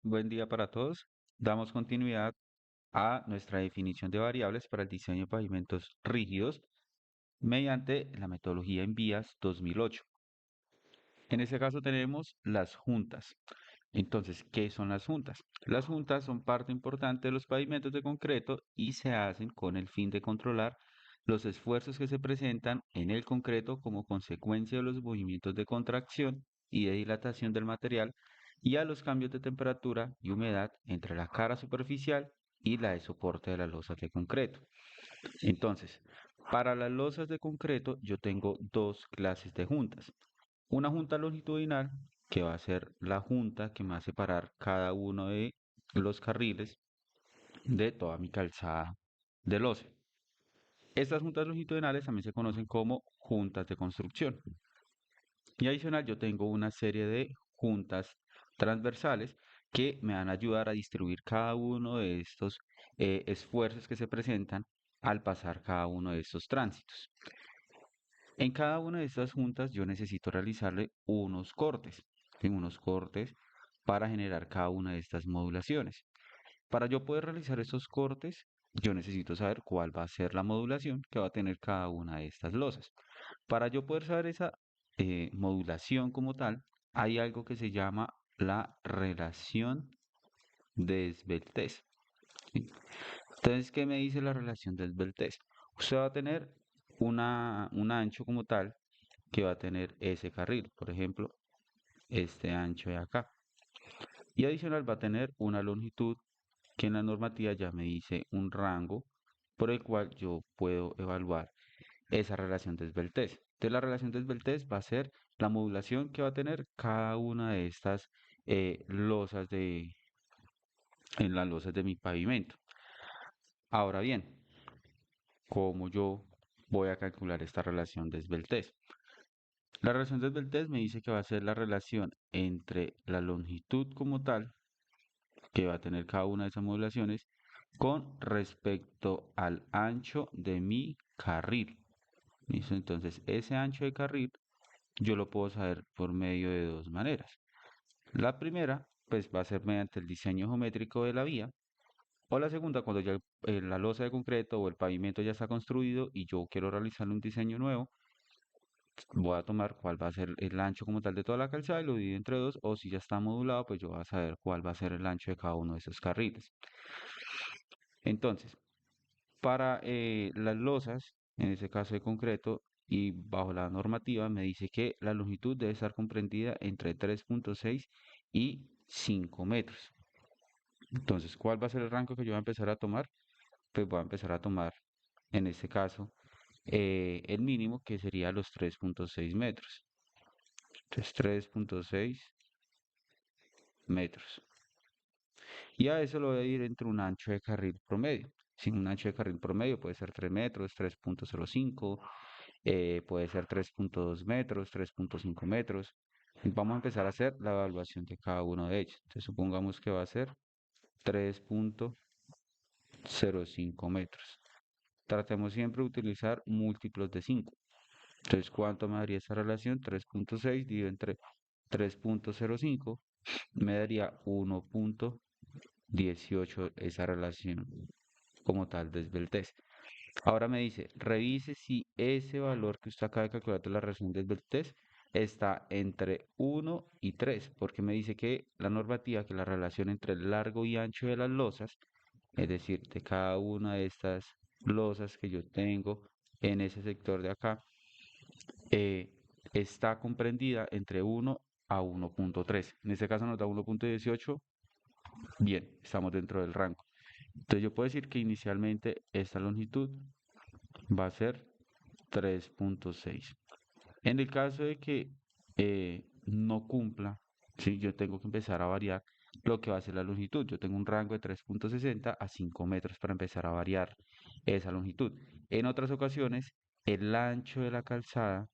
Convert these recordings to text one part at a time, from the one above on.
buen día para todos. Damos continuidad a nuestra definición de variables para el diseño de pavimentos rígidos mediante la metodología en vías 2008. En este caso tenemos las juntas. Entonces, ¿qué son las juntas? Las juntas son parte importante de los pavimentos de concreto y se hacen con el fin de controlar los esfuerzos que se presentan en el concreto como consecuencia de los movimientos de contracción y de dilatación del material y a los cambios de temperatura y humedad entre la cara superficial y la de soporte de las losas de concreto. Entonces, para las losas de concreto yo tengo dos clases de juntas. Una junta longitudinal, que va a ser la junta que me va a separar cada uno de los carriles de toda mi calzada de losa. Estas juntas longitudinales también se conocen como juntas de construcción. Y adicional, yo tengo una serie de juntas transversales que me van a ayudar a distribuir cada uno de estos esfuerzos que se presentan al pasar cada uno de estos tránsitos. En cada una de estas juntas yo necesito realizarle unos cortes, ¿sí? Unos cortes para generar cada una de estas modulaciones. Para yo poder realizar estos cortes, yo necesito saber cuál va a ser la modulación que va a tener cada una de estas losas. Para yo poder saber esa modulación como tal, hay algo que se llama la relación de esbeltez, ¿sí? Entonces, ¿qué me dice la relación de esbeltez? Usted va a tener un ancho como tal que va a tener ese carril, por ejemplo, este ancho de acá. Y adicional va a tener una longitud que en la normativa ya me dice un rango por el cual yo puedo evaluar esa relación de esbeltez. Entonces la relación de esbeltez va a ser la modulación que va a tener cada una de estas losas en las losas de mi pavimento. Ahora bien, ¿cómo yo voy a calcular esta relación de esbeltez? La relación de esbeltez me dice que va a ser la relación entre la longitud como tal, que va a tener cada una de esas modulaciones, con respecto al ancho de mi carril. ¿Listo? Entonces, ese ancho de carril yo lo puedo saber por medio de dos maneras. La primera, pues va a ser mediante el diseño geométrico de la vía, o la segunda, cuando ya la losa de concreto o el pavimento ya está construido y yo quiero realizar un diseño nuevo, voy a tomar cuál va a ser el ancho como tal de toda la calzada y lo divido entre dos, o si ya está modulado, pues yo voy a saber cuál va a ser el ancho de cada uno de esos carriles. Entonces, para las losas, en ese caso de concreto, y bajo la normativa me dice que la longitud debe estar comprendida entre 3.6 y 5 metros. Entonces, ¿cuál va a ser el rango que yo voy a empezar a tomar? Pues voy a empezar a tomar, en este caso, el mínimo que sería los 3.6 metros. Entonces, 3.6 metros. Y a eso lo voy a ir entre un ancho de carril promedio. Si un ancho de carril promedio puede ser 3 metros, 3.05, puede ser 3.2 metros, 3.5 metros. Y vamos a empezar a hacer la evaluación de cada uno de ellos. Entonces supongamos que va a ser 3.05 metros. Tratemos siempre de utilizar múltiplos de 5. Entonces, ¿cuánto me daría esa relación? 3.6 dividido entre 3.05 me daría 1.18 esa relación como tal de esbeltez. Ahora me dice, revise si ese valor que usted acaba de calcular de la relación de esbeltez está entre 1 y 3, porque me dice que la normativa, que la relación entre el largo y ancho de las losas, es decir, de cada una de estas losas que yo tengo en ese sector de acá, eh, está comprendida entre 1 a 1.3. En este caso nos da 1.18. Bien, estamos dentro del rango. Entonces yo puedo decir que inicialmente esta longitud va a ser 3.6. En el caso de que no cumpla, ¿sí? Yo tengo que empezar a variar lo que va a ser la longitud. Yo tengo un rango de 3.60 a 5 metros para empezar a variar esa longitud. En otras ocasiones, el ancho de la calzada,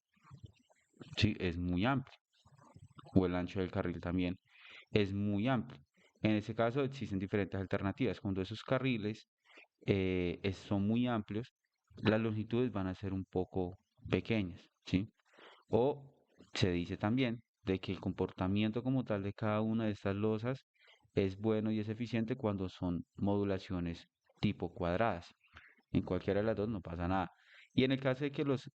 ¿sí? Es muy amplio, o el ancho del carril también es muy amplio. En ese caso existen diferentes alternativas. Cuando esos carriles son muy amplios, las longitudes van a ser un poco pequeñas, ¿sí? O se dice también de que el comportamiento como tal de cada una de estas losas es bueno y es eficiente cuando son modulaciones tipo cuadradas. En cualquiera de las dos no pasa nada. Y en el caso de que los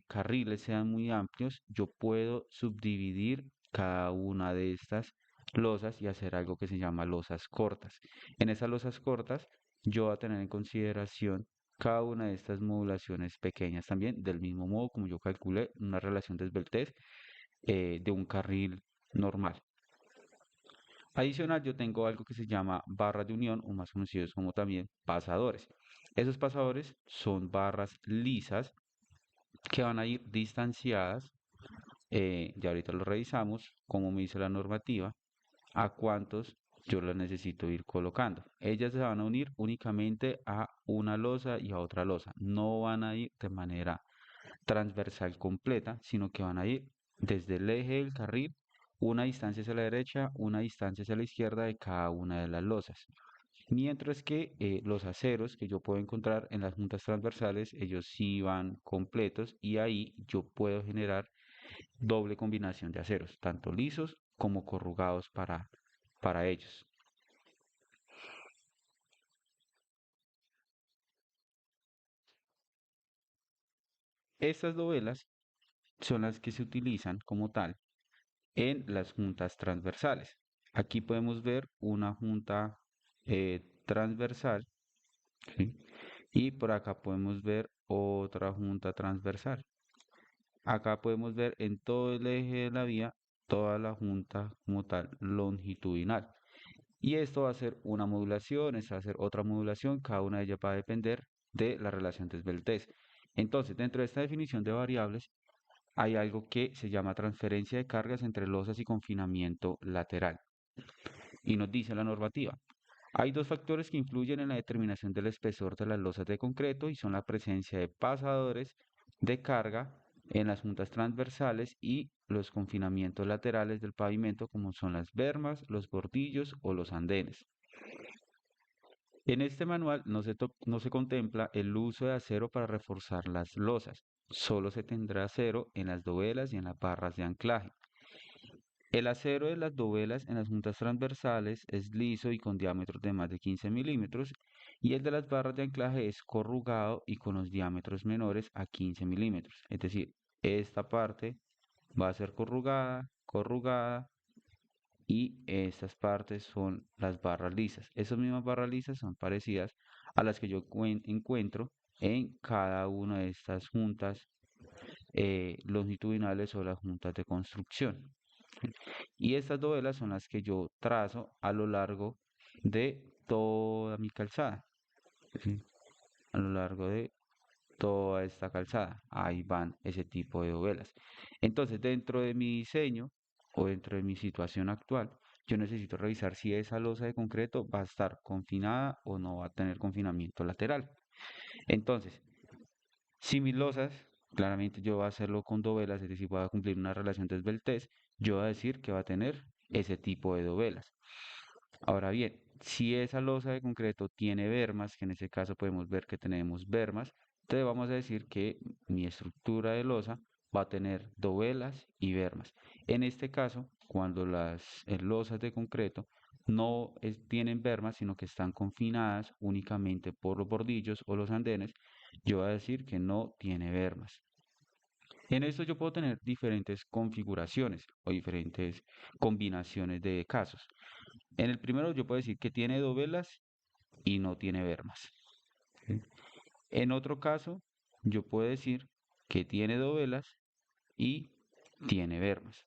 carriles sean muy amplios, yo puedo subdividir cada una de estas losas y hacer algo que se llama losas cortas. En esas losas cortas, yo voy a tener en consideración cada una de estas modulaciones pequeñas también, del mismo modo como yo calculé una relación de esbeltez de un carril normal. Adicional, yo tengo algo que se llama barras de unión o más conocidos como también pasadores. Esos pasadores son barras lisas que van a ir distanciadas, ya ahorita lo revisamos, como me dice la normativa, a cuántos yo las necesito ir colocando. Ellas se van a unir únicamente a una losa y a otra losa. No van a ir de manera transversal completa, sino que van a ir desde el eje del carril, una distancia hacia la derecha, una distancia hacia la izquierda de cada una de las losas. Mientras que los aceros que yo puedo encontrar en las juntas transversales, ellos sí van completos y ahí yo puedo generar doble combinación de aceros, tanto lisos como corrugados para ellos. Estas dovelas son las que se utilizan como tal en las juntas transversales. Aquí podemos ver una junta transversal, ¿sí? Y por acá podemos ver otra junta transversal. Acá podemos ver en todo el eje de la vía toda la junta como tal longitudinal. Y esto va a ser una modulación, esta va a ser otra modulación, cada una de ellas va a depender de la relación de esbeltez. Entonces, dentro de esta definición de variables, hay algo que se llama transferencia de cargas entre losas y confinamiento lateral. Y nos dice la normativa. Hay dos factores que influyen en la determinación del espesor de las losas de concreto y son la presencia de pasadores de carga en las juntas transversales y los confinamientos laterales del pavimento como son las bermas, los bordillos o los andenes. En este manual no se contempla el uso de acero para reforzar las losas, solo se tendrá acero en las dovelas y en las barras de anclaje. El acero de las dovelas en las juntas transversales es liso y con diámetros de más de 15 milímetros y el de las barras de anclaje es corrugado y con los diámetros menores a 15 milímetros. Es decir, esta parte va a ser corrugada, corrugada y estas partes son las barras lisas. Esas mismas barras lisas son parecidas a las que yo encuentro en cada una de estas juntas longitudinales o las juntas de construcción. Y estas dovelas son las que yo trazo a lo largo de toda mi calzada, ¿sí? A lo largo de toda esta calzada. Ahí van ese tipo de dovelas. Entonces, dentro de mi diseño o dentro de mi situación actual, yo necesito revisar si esa losa de concreto va a estar confinada o no va a tener confinamiento lateral. Entonces, si mis losas, claramente yo voy a hacerlo con dovelas, es decir, voy a cumplir una relación de esbeltez, yo voy a decir que va a tener ese tipo de dovelas. Ahora bien, si esa losa de concreto tiene bermas, que en este caso podemos ver que tenemos bermas, entonces vamos a decir que mi estructura de losa va a tener dovelas y bermas. En este caso, cuando las losas de concreto no tienen bermas, sino que están confinadas únicamente por los bordillos o los andenes, yo voy a decir que no tiene bermas. En esto yo puedo tener diferentes configuraciones o diferentes combinaciones de casos. En el primero yo puedo decir que tiene dovelas y no tiene bermas. ¿Sí? En otro caso, yo puedo decir que tiene dovelas y tiene bermas.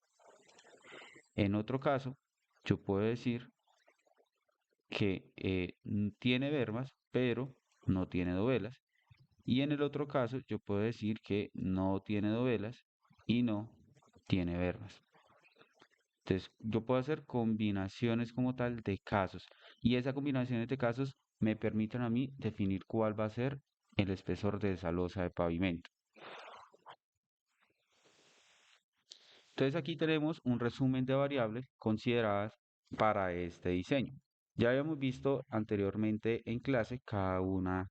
En otro caso, yo puedo decir que tiene bermas, pero no tiene dovelas. Y en el otro caso, yo puedo decir que no tiene dovelas y no tiene bermas. Entonces, yo puedo hacer combinaciones como tal de casos y esas combinaciones de casos me permiten a mí definir cuál va a ser el espesor de esa losa de pavimento. Entonces, aquí tenemos un resumen de variables consideradas para este diseño. Ya habíamos visto anteriormente en clase cada una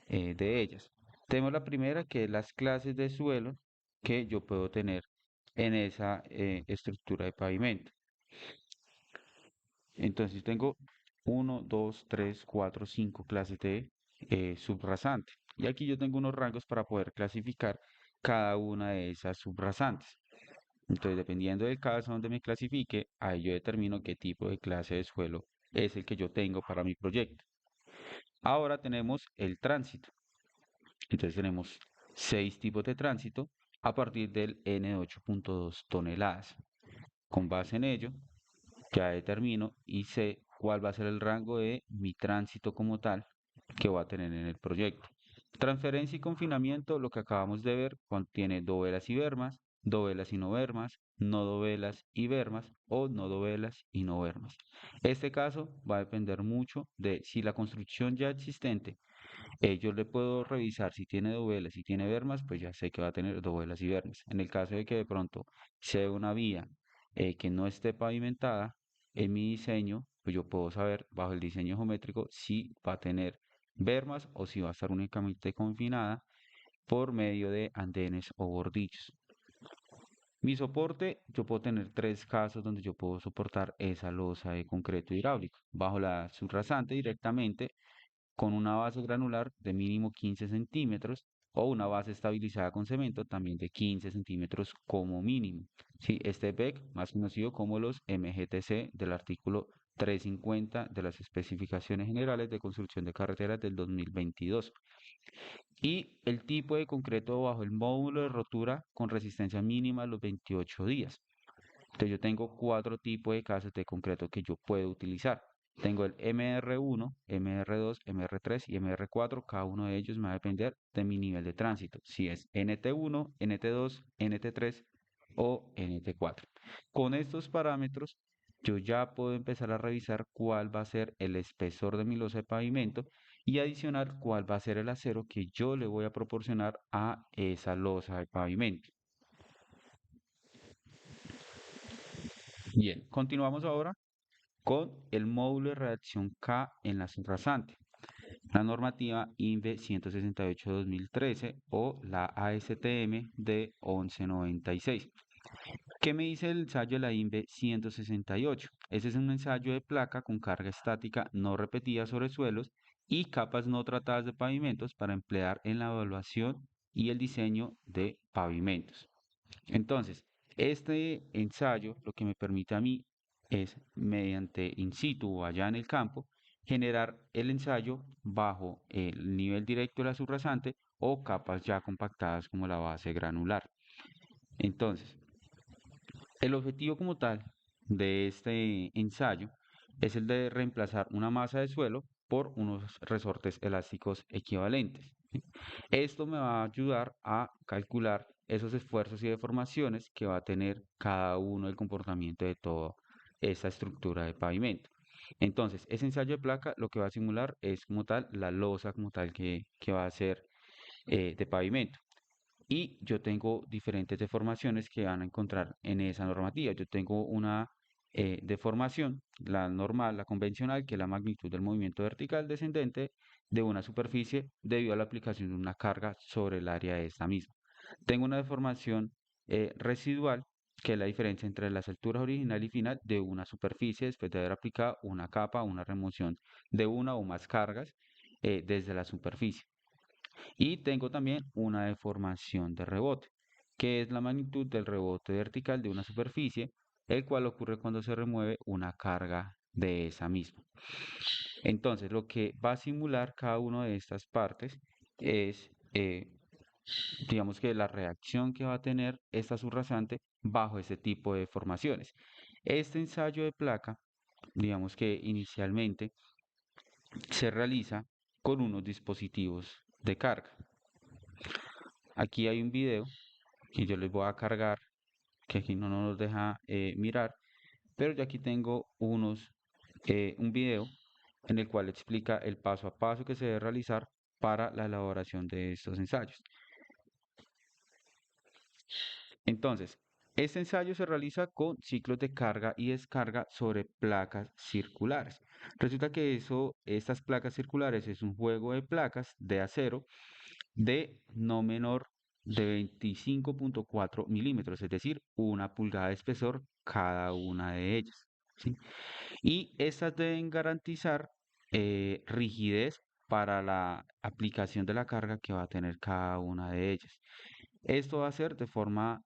de ellas. Tenemos la primera que es las clases de suelo que yo puedo tener en esa estructura de pavimento. Entonces yo tengo uno, 2, 3, 4, 5 clases de subrasante. Y aquí yo tengo unos rangos para poder clasificar cada una de esas subrasantes. Entonces, dependiendo del caso donde me clasifique, ahí yo determino qué tipo de clase de suelo es el que yo tengo para mi proyecto. Ahora tenemos el tránsito. Entonces tenemos 6 tipos de tránsito a partir del N de 8.2 toneladas. Con base en ello, ya determino y sé cuál va a ser el rango de mi tránsito como tal que va a tener en el proyecto. Transferencia y confinamiento, lo que acabamos de ver, contiene dovelas y bermas, dovelas y no bermas, no dovelas y bermas o no dovelas y no bermas. Este caso va a depender mucho de si la construcción ya existente, yo le puedo revisar si tiene dovelas, si tiene bermas, pues ya sé que va a tener dovelas y bermas. En el caso de que de pronto sea una vía que no esté pavimentada, en mi diseño, pues yo puedo saber bajo el diseño geométrico si va a tener bermas o si va a estar únicamente confinada por medio de andenes o bordillos. Mi soporte, yo puedo tener 3 casos donde yo puedo soportar esa losa de concreto hidráulico. Bajo la subrasante directamente con una base granular de mínimo 15 centímetros o una base estabilizada con cemento también de 15 centímetros como mínimo. Sí, este PEC, más conocido como los MGTC del artículo 350 de las especificaciones generales de construcción de carreteras del 2022. Y el tipo de concreto bajo el módulo de rotura con resistencia mínima a los 28 días. Entonces yo tengo 4 tipos de casas de concreto que yo puedo utilizar. Tengo el MR1, MR2, MR3 y MR4. Cada uno de ellos me va a depender de mi nivel de tránsito. Si es NT1, NT2, NT3 o NT4. Con estos parámetros, yo ya puedo empezar a revisar cuál va a ser el espesor de mi losa de pavimento y adicionar cuál va a ser el acero que yo le voy a proporcionar a esa losa de pavimento. Bien, continuamos ahora con el módulo de redacción K en la subrasante, la normativa INVE 168-2013 o la ASTM de 1196. ¿Qué me dice el ensayo de la INVE 168? Ese es un ensayo de placa con carga estática no repetida sobre suelos y capas no tratadas de pavimentos para emplear en la evaluación y el diseño de pavimentos. Entonces, este ensayo lo que me permite a mí es, mediante in situ o allá en el campo, generar el ensayo bajo el nivel directo de la subrasante o capas ya compactadas como la base granular. Entonces, el objetivo como tal de este ensayo es el de reemplazar una masa de suelo por unos resortes elásticos equivalentes. ¿Sí? Esto me va a ayudar a calcular esos esfuerzos y deformaciones que va a tener cada uno del comportamiento de toda esta estructura de pavimento. Entonces, ese ensayo de placa lo que va a simular es como tal la losa como tal que va a ser de pavimento. Y yo tengo diferentes deformaciones que van a encontrar en esa normativa. Yo tengo una deformación, la normal, la convencional, que es la magnitud del movimiento vertical descendente de una superficie debido a la aplicación de una carga sobre el área de esta misma. Tengo una deformación residual, que es la diferencia entre las alturas original y final de una superficie después de haber aplicado una capa, una remoción de una o más cargas desde la superficie. Y tengo también una deformación de rebote, que es la magnitud del rebote vertical de una superficie, el cual ocurre cuando se remueve una carga de esa misma. Entonces, lo que va a simular cada una de estas partes es, digamos que la reacción que va a tener esta subrasante bajo este tipo de deformaciones. Este ensayo de placa, digamos que inicialmente se realiza con unos dispositivos de carga. Aquí hay un video que yo les voy a cargar, que aquí no nos deja mirar, pero yo aquí tengo un video en el cual explica el paso a paso que se debe realizar para la elaboración de estos ensayos. Entonces, este ensayo se realiza con ciclos de carga y descarga sobre placas circulares. Resulta que estas placas circulares es un juego de placas de acero de no menor de 25.4 milímetros, es decir, 1 pulgada de espesor cada una de ellas. ¿sí? Y estas deben garantizar rigidez para la aplicación de la carga que va a tener cada una de ellas. Esto va a ser de forma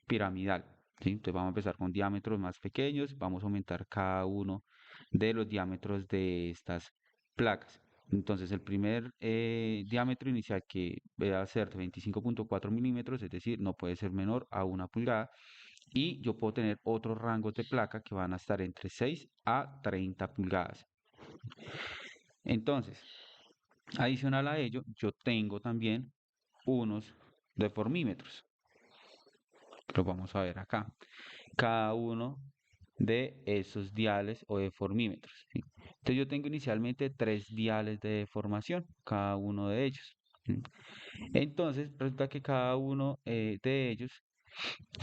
piramidal, ¿sí? Entonces vamos a empezar con diámetros más pequeños, vamos a aumentar cada uno de los diámetros de estas placas. Entonces el primer diámetro inicial que va a ser de 25,4 milímetros, es decir, no puede ser menor a 1 pulgada, y yo puedo tener otros rangos de placa que van a estar entre 6 a 30 pulgadas. Entonces, adicional a ello, yo tengo también unos deformímetros. Los vamos a ver acá. Cada uno de esos diales o deformímetros, ¿sí? Entonces yo tengo inicialmente tres diales de deformación, cada uno de ellos, ¿sí? Entonces resulta que cada uno de ellos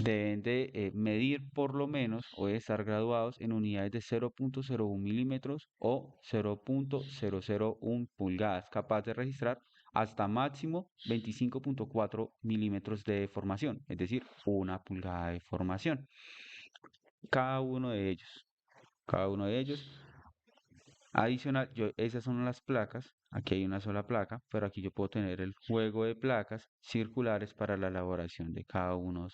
deben de medir por lo menos o de estar graduados en unidades de 0,01 milímetros o 0,001 pulgadas, capaz de registrar hasta máximo 25,4 milímetros de deformación, es decir, 1 pulgada de deformación. Cada uno de ellos, cada uno de ellos. Adicional, esas son las placas. Aquí hay una sola placa, pero aquí yo puedo tener el juego de placas circulares para la elaboración de cada uno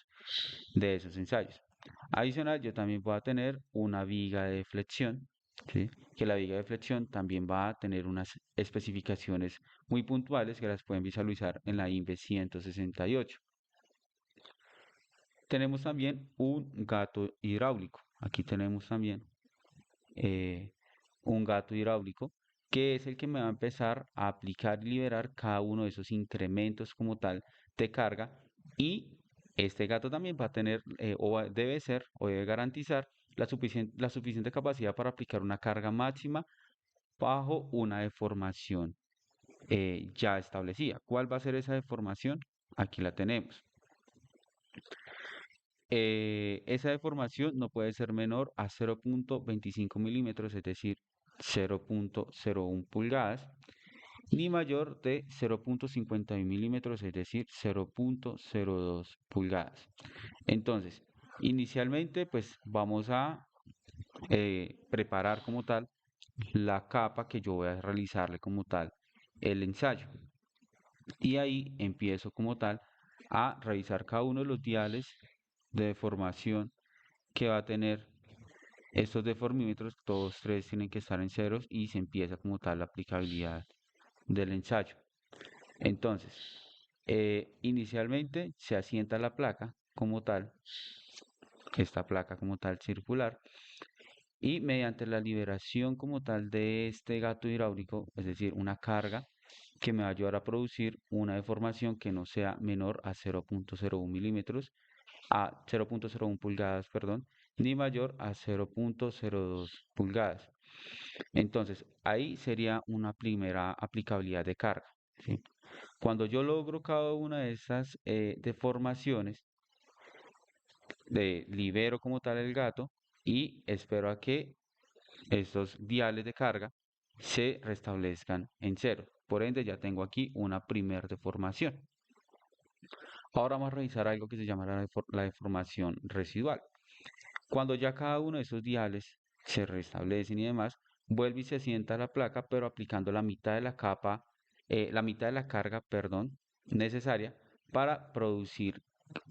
de esos ensayos. Adicional, yo también voy a tener una viga de flexión, ¿sí? Que la viga de flexión también va a tener unas especificaciones muy puntuales que las pueden visualizar en la INVE 168. Tenemos también un gato hidráulico. Aquí tenemos también eh, un gato hidráulico, que es el que me va a empezar a aplicar y liberar cada uno de esos incrementos como tal de carga. Y este gato también va a tener, debe ser, o debe garantizar la suficiente capacidad para aplicar una carga máxima bajo una deformación ya establecida. ¿Cuál va a ser esa deformación? Aquí la tenemos. Esa deformación no puede ser menor a 0,25 milímetros, es decir, 0,01 pulgadas, ni mayor de 0,51 milímetros, es decir, 0,02 pulgadas. Entonces, inicialmente, pues vamos a preparar como tal la capa que yo voy a realizarle como tal el ensayo. Y ahí empiezo como tal a revisar cada uno de los diales de deformación que va a tener estos deformímetros. Todos tres tienen que estar en ceros y se empieza como tal la aplicabilidad del ensayo. Entonces, inicialmente se asienta la placa como tal, esta placa como tal circular, y mediante la liberación como tal de este gato hidráulico, es decir, una carga que me va a ayudar a producir una deformación que no sea menor a 0,01 milímetros, a 0,01 pulgadas, perdón, ni mayor a 0,02 pulgadas. Entonces, ahí sería una primera aplicabilidad de carga, ¿sí? Cuando yo logro cada una de esas deformaciones, libero como tal el gato y espero a que estos diales de carga se restablezcan en cero. Por ende, ya tengo aquí una primer deformación. Ahora vamos a revisar algo que se llama la deformación residual. Cuando ya cada uno de esos diales se restablecen y demás, vuelve y se asienta la placa, pero aplicando la mitad de la capa, la mitad de la carga, perdón, necesaria para producir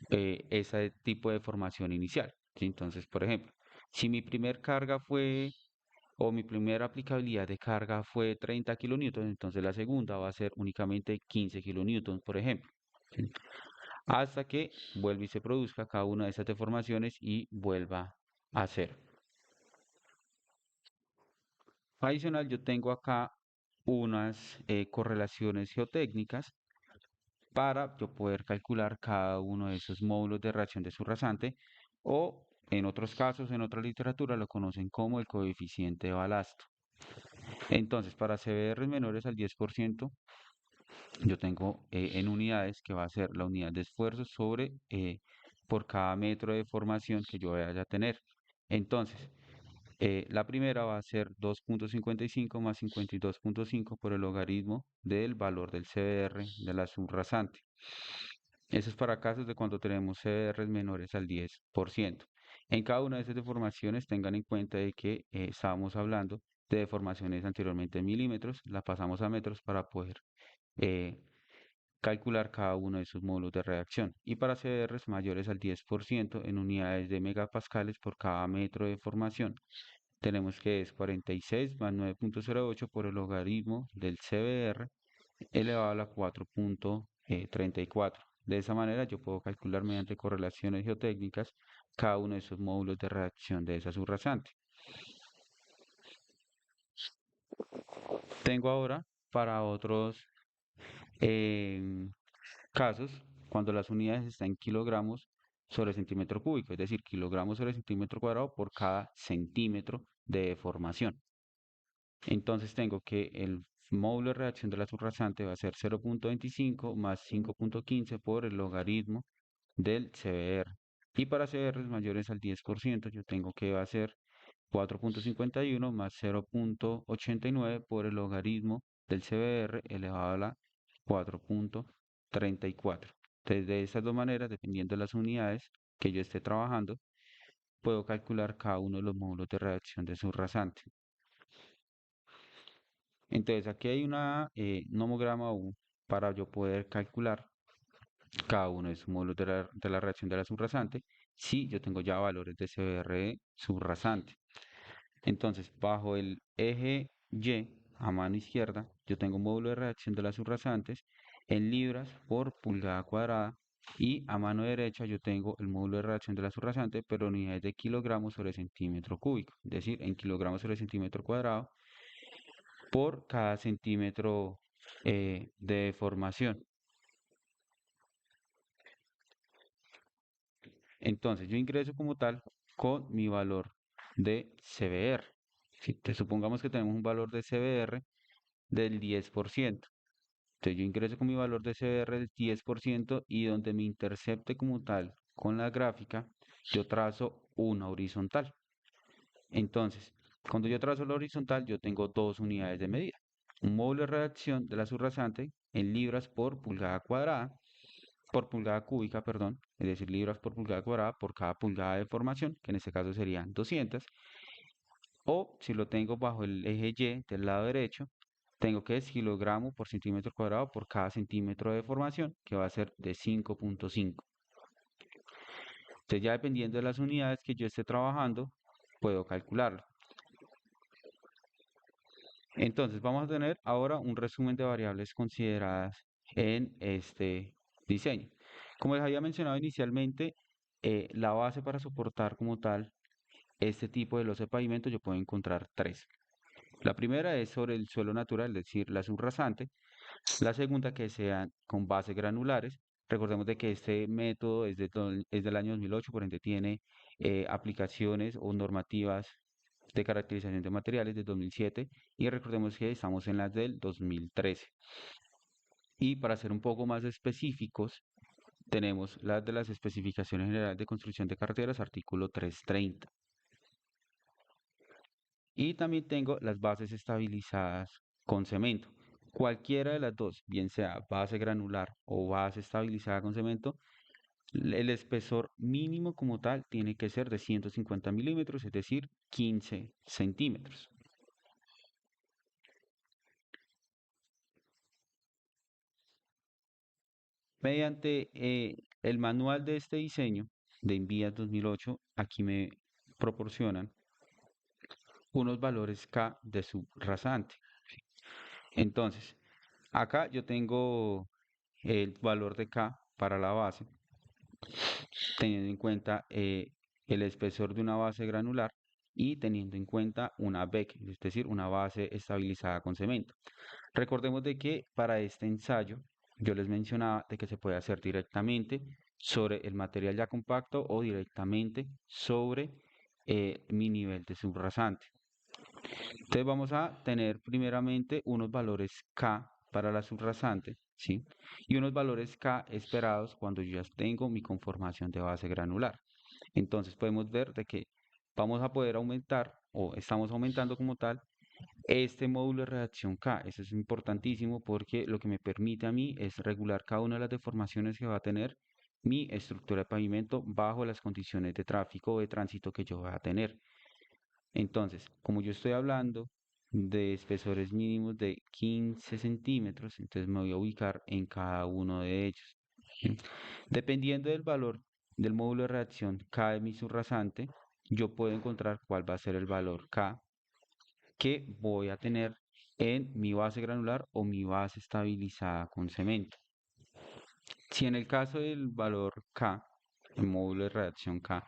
ese tipo de formación inicial, ¿sí? Entonces, por ejemplo, si mi primer carga fue, o mi primera aplicabilidad de carga fue 30 kilonewtons, entonces la segunda va a ser únicamente 15 kilonewtons, por ejemplo, ¿sí? Hasta que vuelva y se produzca cada una de esas deformaciones y vuelva a cero. Adicional, yo tengo acá unas correlaciones geotécnicas para yo poder calcular cada uno de esos módulos de reacción de su rasante, o en otros casos, en otra literatura, lo conocen como el coeficiente de balasto. Entonces, para CBR menores al 10%, yo tengo en unidades que va a ser la unidad de esfuerzo sobre por cada metro de formación que yo vaya a tener. Entonces, la primera va a ser 2,55 más 52,5 por el logaritmo del valor del CBR de la subrasante. Eso es para casos de cuando tenemos CBR menores al 10%. En cada una de esas deformaciones tengan en cuenta de que estábamos hablando de deformaciones anteriormente en milímetros, la pasamos a metros para poder eh, calcular cada uno de sus módulos de reacción. Y para CDRs mayores al 10% en unidades de megapascales por cada metro de formación, tenemos que es 46 más 9,08 por el logaritmo del CBR elevado a la 4,34. De esa manera yo puedo calcular mediante correlaciones geotécnicas cada uno de esos módulos de reacción de esa subrasante. Tengo ahora para otros em, casos cuando las unidades están en kilogramos sobre centímetro cúbico, es decir, kilogramos sobre centímetro cuadrado por cada centímetro de deformación. Entonces tengo que el módulo de reacción de la subrasante va a ser 0,25 más 5,15 por el logaritmo del CBR. Y para CBR mayores al 10%, yo tengo que va a ser 4,51 más 0,89 por el logaritmo del CBR elevado a la 4,34. Entonces, de esas dos maneras, dependiendo de las unidades que yo esté trabajando, puedo calcular cada uno de los módulos de reacción de su rasante. Entonces, aquí hay un homograma U para yo poder calcular cada uno de sus módulos de la reacción de la subrasante si yo tengo ya valores de CBR subrasante. Entonces, bajo el eje Y a mano izquierda, yo tengo un módulo de reacción de las subrasantes en libras por pulgada cuadrada y a mano derecha yo tengo el módulo de reacción de la subrasante, pero en unidades de kilogramos sobre centímetro cúbico, es decir, en kilogramos sobre centímetro cuadrado por cada centímetro de deformación. Entonces, yo ingreso como tal con mi valor de CBR. Si te supongamos que tenemos un valor de CBR del 10%. Entonces, yo ingreso con mi valor de CBR del 10% y donde me intercepte como tal con la gráfica, yo trazo una horizontal. Entonces, cuando yo trazo la horizontal, yo tengo dos unidades de medida. Un módulo de reacción de la subrasante en libras por pulgada cuadrada, por pulgada cúbica, perdón, es decir, libras por pulgada cuadrada por cada pulgada de formación, que en este caso serían 200. O si lo tengo bajo el eje Y del lado derecho, tengo que es kilogramo por centímetro cuadrado por cada centímetro de deformación, que va a ser de 5,5. Entonces ya dependiendo de las unidades que yo esté trabajando, puedo calcularlo. Entonces vamos a tener ahora un resumen de variables consideradas en este diseño. Como les había mencionado inicialmente, la base para soportar como tal este tipo de losa de pavimento yo puedo encontrar tres. La primera es sobre el suelo natural, es decir, la subrasante. La segunda que sean con bases granulares. Recordemos de que este método es del año 2008, por ende tiene aplicaciones o normativas de caracterización de materiales de 2007 y recordemos que estamos en las del 2013. Y para ser un poco más específicos, tenemos las de las especificaciones generales de construcción de carreteras, artículo 330. Y también tengo las bases estabilizadas con cemento. Cualquiera de las dos, bien sea base granular o base estabilizada con cemento, el espesor mínimo como tal tiene que ser de 150 milímetros, es decir, 15 centímetros. Mediante el manual de este diseño de Envías 2008, aquí me proporcionan unos valores K de su rasante. Entonces, acá yo tengo el valor de K para la base, teniendo en cuenta el espesor de una base granular y teniendo en cuenta una BEC, es decir, una base estabilizada con cemento. Recordemos de que para este ensayo yo les mencionaba de que se puede hacer directamente sobre el material ya compacto o directamente sobre mi nivel de subrasante. Entonces vamos a tener primeramente unos valores K para la subrasante, ¿sí? Y unos valores K esperados cuando yo ya tengo mi conformación de base granular. Entonces podemos ver de que vamos a poder aumentar o estamos aumentando como tal este módulo de reacción K. Eso es importantísimo porque lo que me permite a mí es regular cada una de las deformaciones que va a tener mi estructura de pavimento bajo las condiciones de tráfico o de tránsito que yo voy a tener. Entonces, como yo estoy hablando de espesores mínimos de 15 centímetros, entonces me voy a ubicar en cada uno de ellos. ¿Sí? Dependiendo del valor del módulo de reacción K de mi subrasante, yo puedo encontrar cuál va a ser el valor K que voy a tener en mi base granular o mi base estabilizada con cemento. Si en el caso del valor K, el módulo de reacción K,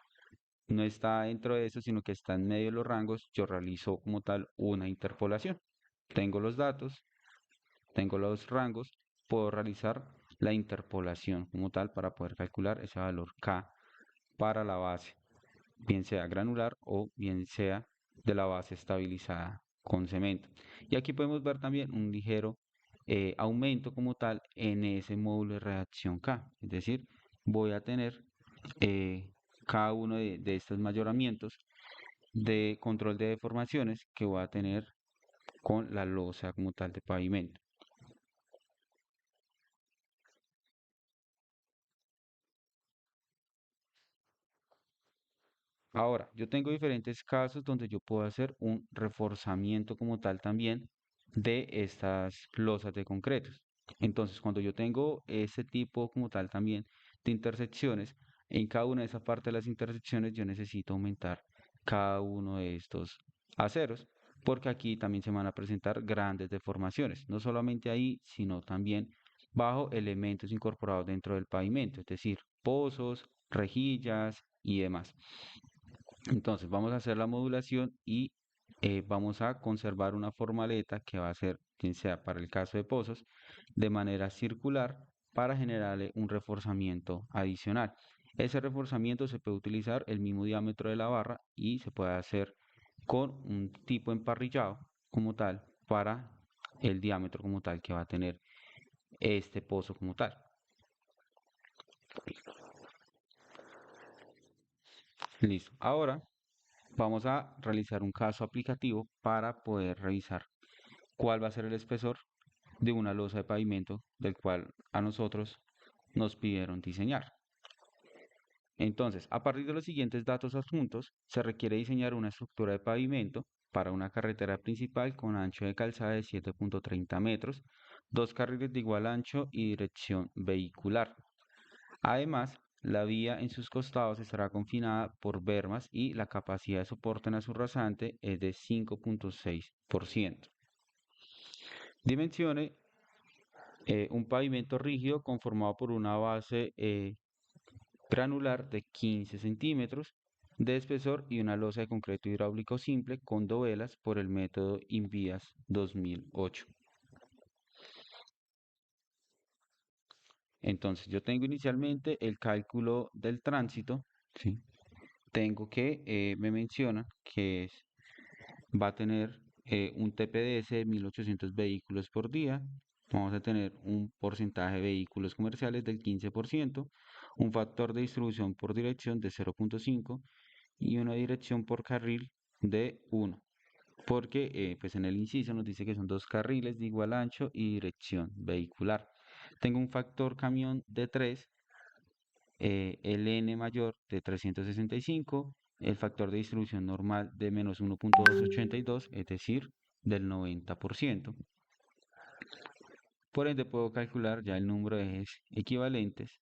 no está dentro de eso, sino que está en medio de los rangos, yo realizo como tal una interpolación. Tengo los datos, tengo los rangos, puedo realizar la interpolación como tal para poder calcular ese valor K para la base, bien sea granular o bien sea de la base estabilizada con cemento. Y aquí podemos ver también un ligero aumento como tal en ese módulo de reacción K. Es decir, voy a tener eh, cada uno de estos mayoramientos de control de deformaciones que voy a tener con la losa como tal de pavimento. Ahora, yo tengo diferentes casos donde yo puedo hacer un reforzamiento como tal también de estas losas de concretos. Entonces, cuando yo tengo ese tipo como tal también de intersecciones, en cada una de esas partes de las intersecciones yo necesito aumentar cada uno de estos aceros, porque aquí también se van a presentar grandes deformaciones, no solamente ahí, sino también bajo elementos incorporados dentro del pavimento, es decir, pozos, rejillas y demás. Entonces vamos a hacer la modulación y vamos a conservar una formaleta que va a ser, quien sea para el caso de pozos, de manera circular para generarle un reforzamiento adicional. Ese reforzamiento se puede utilizar el mismo diámetro de la barra y se puede hacer con un tipo emparrillado como tal para el diámetro como tal que va a tener este pozo como tal. Listo. Ahora vamos a realizar un caso aplicativo para poder revisar cuál va a ser el espesor de una losa de pavimento del cual a nosotros nos pidieron diseñar. Entonces, a partir de los siguientes datos adjuntos, se requiere diseñar una estructura de pavimento para una carretera principal con ancho de calzada de 7.30 metros, dos carriles de igual ancho y dirección vehicular. Además, la vía en sus costados estará confinada por bermas y la capacidad de soporte en su rasante es de 5.6%. Dimensione un pavimento rígido conformado por una base granular de 15 centímetros de espesor y una losa de concreto hidráulico simple con dovelas por el método Invías 2008. Entonces, yo tengo inicialmente el cálculo del tránsito, ¿sí? Tengo que me menciona que va a tener un TPDS de 1.800 vehículos por día. Vamos a tener un porcentaje de vehículos comerciales del 15%, un factor de distribución por dirección de 0.5 y una dirección por carril de 1. Porque pues en el inciso nos dice que son dos carriles de igual ancho y dirección vehicular. Tengo un factor camión de 3, el n mayor de 365, el factor de distribución normal de menos 1.282, es decir, del 90%. Por ende puedo calcular ya el número de ejes equivalentes.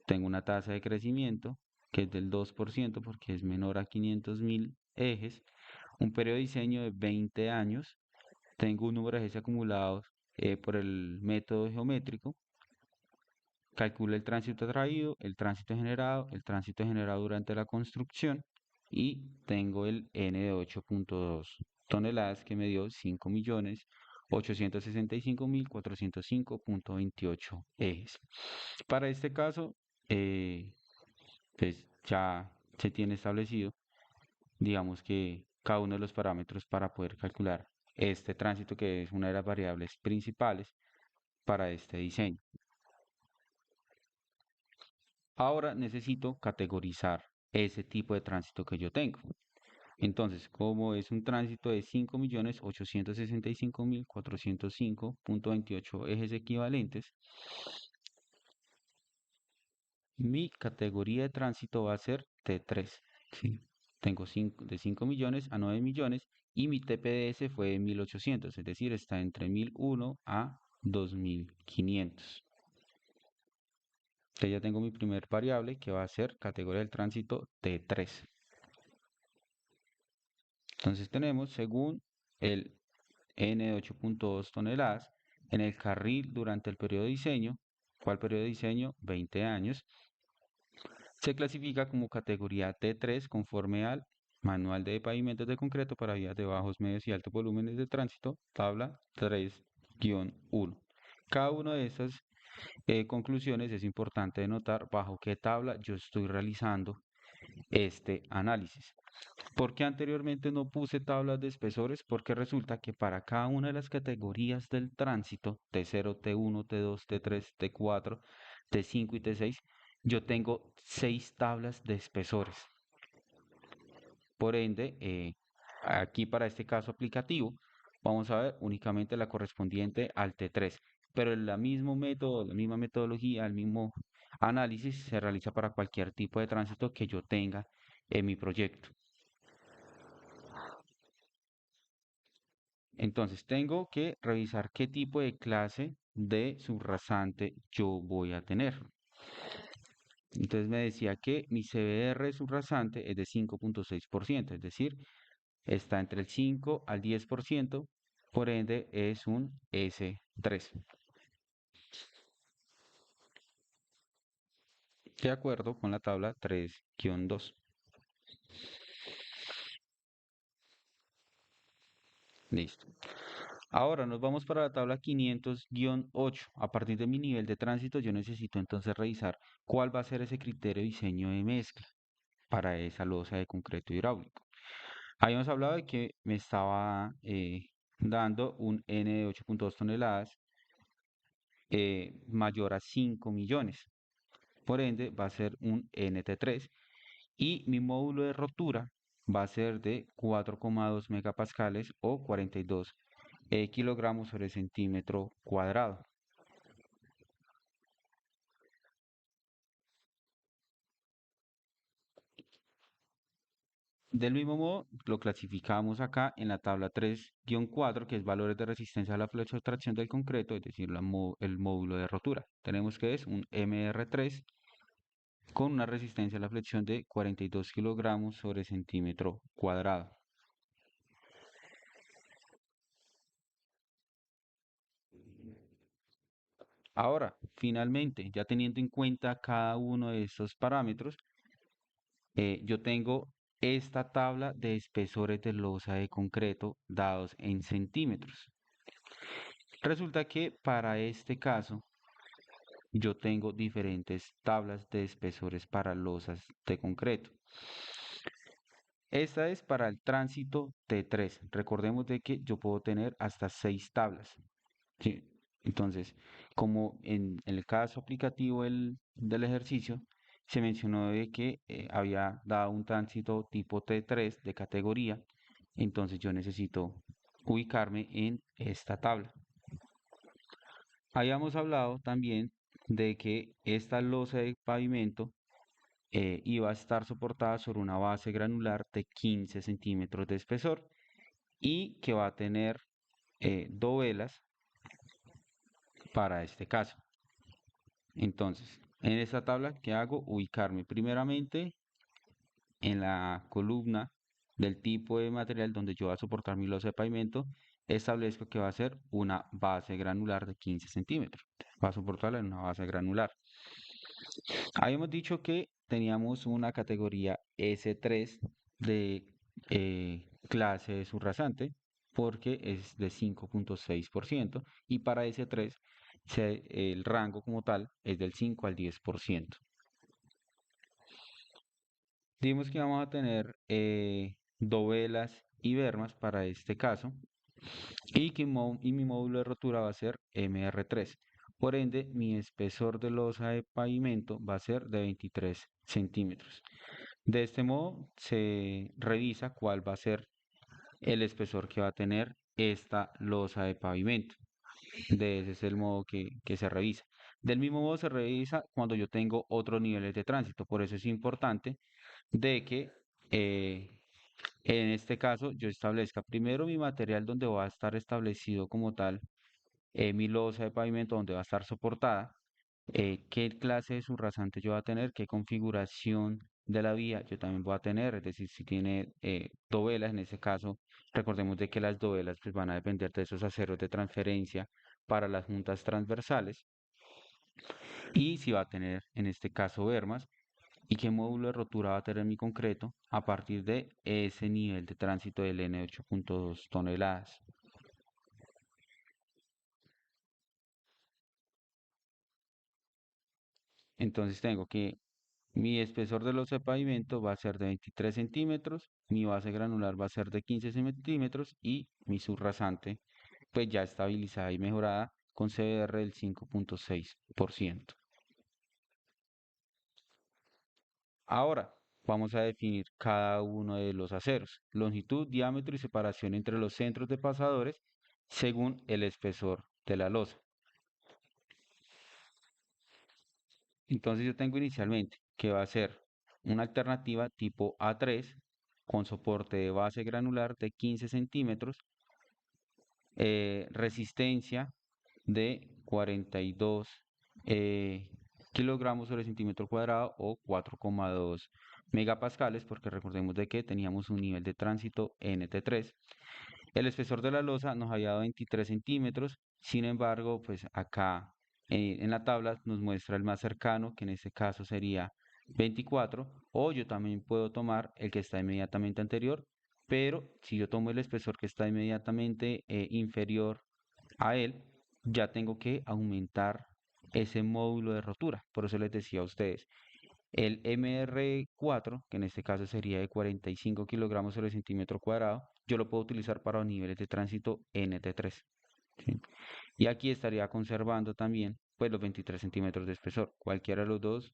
Tengo una tasa de crecimiento que es del 2% porque es menor a 500.000 ejes, un periodo de diseño de 20 años, tengo un número de ejes acumulados por el método geométrico. Calcula el tránsito atraído, el tránsito generado durante la construcción y tengo el N de 8.2 toneladas que me dio 5.865.405.28 ejes. Para este caso, pues ya se tiene establecido, digamos que cada uno de los parámetros para poder calcular este tránsito que es una de las variables principales para este diseño. Ahora necesito categorizar ese tipo de tránsito que yo tengo. Entonces, como es un tránsito de 5.865.405.28 ejes equivalentes, Mi categoría de tránsito va a ser T3. ¿Sí? Tengo de 5 millones a 9 millones y mi TPS fue de 1800, es decir, está entre 1001 a 2500. Entonces ya tengo mi primer variable que va a ser categoría del tránsito T3. Entonces tenemos, según el N de 8.2 toneladas, en el carril durante el periodo de diseño, ¿cuál periodo de diseño? 20 años, se clasifica como categoría T3 conforme al Manual de Pavimentos de Concreto para vías de bajos, medios y altos volúmenes de tránsito, tabla 3-1. Cada una de estas conclusiones es importante denotar bajo qué tabla yo estoy realizando este análisis. ¿Por qué anteriormente no puse tablas de espesores? Porque resulta que para cada una de las categorías del tránsito, T0, T1, T2, T3, T4, T5 y T6, yo tengo 6 tablas de espesores. Por ende, aquí para este caso aplicativo, vamos a ver únicamente la correspondiente al T3, pero el mismo método, la misma metodología, el mismo análisis se realiza para cualquier tipo de tránsito que yo tenga en mi proyecto. Entonces, tengo que revisar qué tipo de clase de subrasante yo voy a tener. Entonces me decía que mi CBR subrasante es de 5.6%, es decir, está entre el 5 al 10%, por ende es un S3. De acuerdo con la tabla 3-2. Listo. Ahora nos vamos para la tabla 500-8. A partir de mi nivel de tránsito, yo necesito entonces revisar cuál va a ser ese criterio de diseño de mezcla para esa losa de concreto hidráulico. Habíamos hablado de que me estaba dando un N de 8.2 toneladas mayor a 5 millones. Por ende, va a ser un NT3 y mi módulo de rotura va a ser de 4,2 megapascales o 42 kilogramos sobre centímetro cuadrado. Del mismo modo, lo clasificamos acá en la tabla 3-4, que es valores de resistencia a la tracción del concreto, es decir, el módulo de rotura. Tenemos que es un MR3 con una resistencia a la flexión de 42 kilogramos sobre centímetro cuadrado. Ahora, finalmente, ya teniendo en cuenta cada uno de estos parámetros, yo tengo esta tabla de espesores de losa de concreto dados en centímetros. Resulta que para este caso yo tengo diferentes tablas de espesores para losas de concreto. Esta es para el tránsito T3. Recordemos de que yo puedo tener hasta 6 tablas. ¿Sí? Entonces, como en el caso aplicativo del ejercicio, se mencionó de que había dado un tránsito tipo T3 de categoría, entonces yo necesito ubicarme en esta tabla. Habíamos hablado también de que esta losa de pavimento iba a estar soportada sobre una base granular de 15 centímetros de espesor y que va a tener dovelas para este caso. Entonces, en esta tabla, ¿qué hago? Ubicarme primeramente en la columna del tipo de material donde yo voy a soportar mi losa de pavimento. Establezco que va a ser una base granular de 15 centímetros. Va a soportarla en una base granular. Habíamos dicho que teníamos una categoría S3 de clase de subrasante porque es de 5.6% y para S3 el rango como tal es del 5 al 10%. Dijimos que vamos a tener dovelas y bermas para este caso y que mi módulo de rotura va a ser MR3. Por ende, mi espesor de losa de pavimento va a ser de 23 centímetros. De este modo se revisa cuál va a ser el espesor que va a tener esta losa de pavimento. De ese es el modo que se revisa. Del mismo modo se revisa cuando yo tengo otros niveles de tránsito. Por eso es importante de que eh, en este caso yo establezca primero mi material donde va a estar establecido como tal mi losa de pavimento donde va a estar soportada, qué clase de subrasante yo voy a tener, qué configuración de la vía yo también voy a tener, es decir, si tiene dovelas, en ese caso, recordemos de que las dovelas pues, van a depender de esos aceros de transferencia para las juntas transversales y si va a tener, en este caso, bermas y qué módulo de rotura va a tener mi concreto a partir de ese nivel de tránsito del N8.2 toneladas. Entonces tengo que mi espesor de losa de pavimento va a ser de 23 centímetros, mi base granular va a ser de 15 centímetros y mi subrasante pues ya estabilizada y mejorada con CBR del 5.6%. Ahora vamos a definir cada uno de los aceros, longitud, diámetro y separación entre los centros de pasadores según el espesor de la losa. Entonces yo tengo inicialmente que va a ser una alternativa tipo A3 con soporte de base granular de 15 centímetros, resistencia de 42 eh, kilogramos sobre centímetro cuadrado o 4,2 megapascales, porque recordemos de que teníamos un nivel de tránsito NT3. El espesor de la losa nos había dado 23 centímetros, sin embargo, pues acá en la tabla nos muestra el más cercano, que en este caso sería 24, o yo también puedo tomar el que está inmediatamente anterior, pero si yo tomo el espesor que está inmediatamente inferior a él, ya tengo que aumentar ese módulo de rotura. Por eso les decía a ustedes, el MR4, que en este caso sería de 45 kilogramos sobre centímetro cuadrado, yo lo puedo utilizar para los niveles de tránsito NT3. ¿Sí? Y aquí estaría conservando también pues los 23 centímetros de espesor. Cualquiera de los dos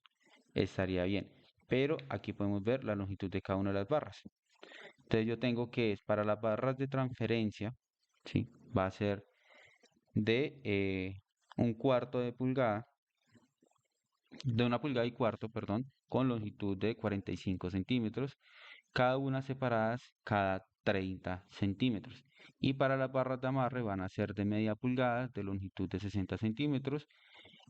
estaría bien. Pero aquí podemos ver la longitud de cada una de las barras. Entonces yo tengo que es para las barras de transferencia, ¿sí? Va a ser de un cuarto de pulgada, de una pulgada y cuarto, perdón, con longitud de 45 centímetros, cada una separadas cada 30 centímetros. Y para las barras de amarre van a ser de media pulgada, de longitud de 60 centímetros,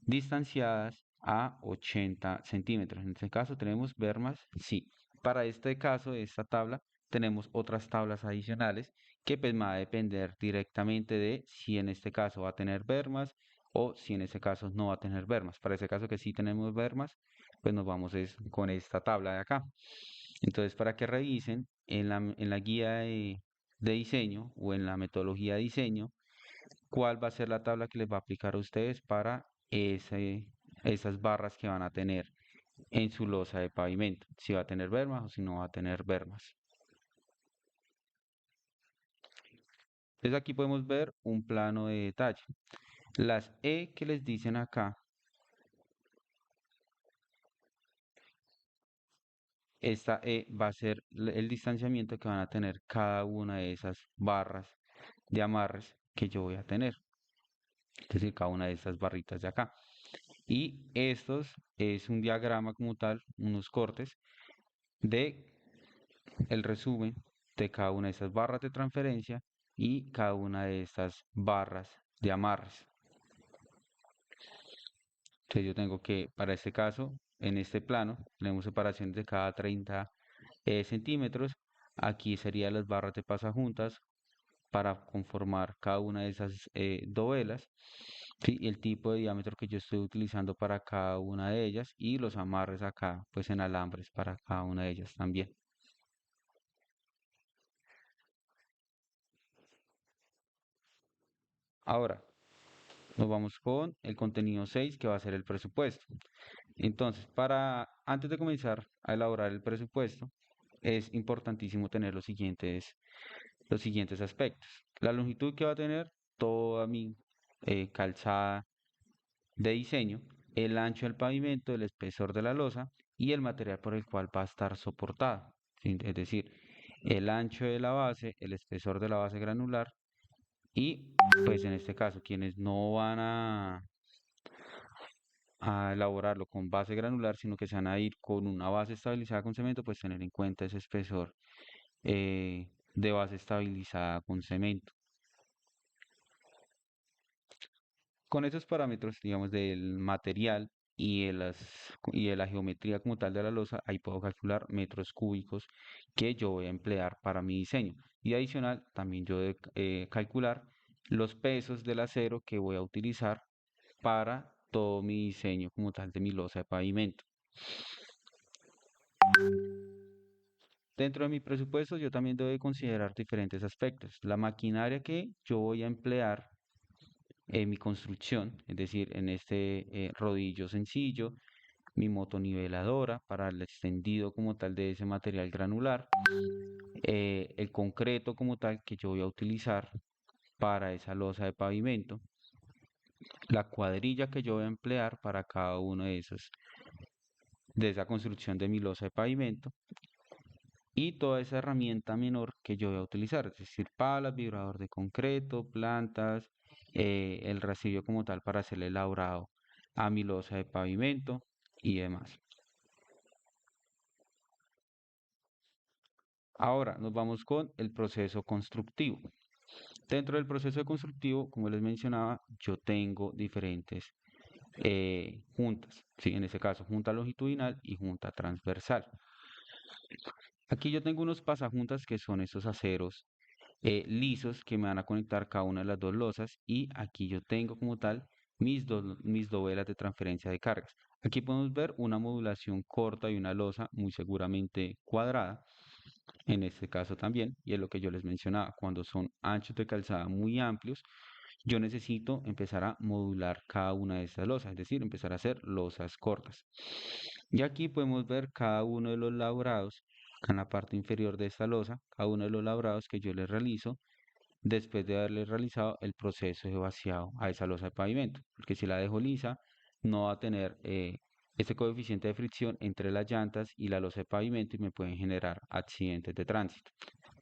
distanciadas a 80 centímetros. En este caso tenemos bermas, sí. Para este caso, de esta tabla, tenemos otras tablas adicionales que pues va a depender directamente de si en este caso va a tener bermas o si en este caso no va a tener bermas. Para ese caso que sí tenemos bermas, pues nos vamos con esta tabla de acá. Entonces, para que revisen en la guía de diseño o en la metodología de diseño, cuál va a ser la tabla que les va a aplicar a ustedes para esas barras que van a tener en su losa de pavimento, si va a tener bermas o si no va a tener bermas. Entonces aquí podemos ver un plano de detalle. Las E que les dicen acá, esta E va a ser el distanciamiento que van a tener cada una de esas barras de amarres que yo voy a tener. Es decir, cada una de estas barritas de acá. Y estos es un diagrama como tal, unos cortes de el resumen de cada una de estas barras de transferencia y cada una de estas barras de amarres. Entonces yo tengo que, para este caso, en este plano, tenemos separaciones de cada 30 centímetros. Aquí serían las barras de pasajuntas para conformar cada una de esas dovelas. ¿Sí? Y el tipo de diámetro que yo estoy utilizando para cada una de ellas y los amarres acá, pues en alambres para cada una de ellas también. Ahora, nos vamos con el contenido 6 que va a ser el presupuesto. Entonces, antes de comenzar a elaborar el presupuesto, es importantísimo tener los siguientes aspectos. La longitud que va a tener toda mi calzada de diseño, el ancho del pavimento, el espesor de la losa y el material por el cual va a estar soportada. ¿Sí? Es decir, el ancho de la base, el espesor de la base granular y, pues en este caso, quienes no van a elaborarlo con base granular, sino que se van a ir con una base estabilizada con cemento, pues tener en cuenta ese espesor de base estabilizada con cemento. Con esos parámetros, digamos, del material y de la geometría como tal de la losa, ahí puedo calcular metros cúbicos que yo voy a emplear para mi diseño. Y adicional, también yo de calcular los pesos del acero que voy a utilizar para todo mi diseño como tal de mi losa de pavimento. Dentro de mi presupuesto, yo también debo de considerar diferentes aspectos. La maquinaria que yo voy a emplear en mi construcción, es decir, en este rodillo sencillo, mi motoniveladora para el extendido como tal de ese material granular, el concreto como tal que yo voy a utilizar para esa losa de pavimento, la cuadrilla que yo voy a emplear para cada uno de esos, de esa construcción de mi losa de pavimento y toda esa herramienta menor que yo voy a utilizar, es decir, palas, vibrador de concreto, plantas, el rastrillo como tal para hacerle labrado a mi losa de pavimento y demás. Ahora nos vamos con el proceso constructivo. Dentro del proceso constructivo, como les mencionaba, yo tengo diferentes juntas, ¿sí? En este caso, junta longitudinal y junta transversal. Aquí yo tengo unos pasajuntas que son estos aceros lisos que me van a conectar cada una de las dos losas y aquí yo tengo como tal mis dovelas de transferencia de cargas. Aquí podemos ver una modulación corta y una losa muy seguramente cuadrada, en este caso también, y es lo que yo les mencionaba, cuando son anchos de calzada muy amplios, yo necesito empezar a modular cada una de estas losas, es decir, empezar a hacer losas cortas. Y aquí podemos ver cada uno de los labrados en la parte inferior de esta losa, cada uno de los labrados que yo les realizo después de haberle realizado el proceso de vaciado a esa losa de pavimento, porque si la dejo lisa, no va a tener este coeficiente de fricción entre las llantas y la losa de pavimento y me pueden generar accidentes de tránsito.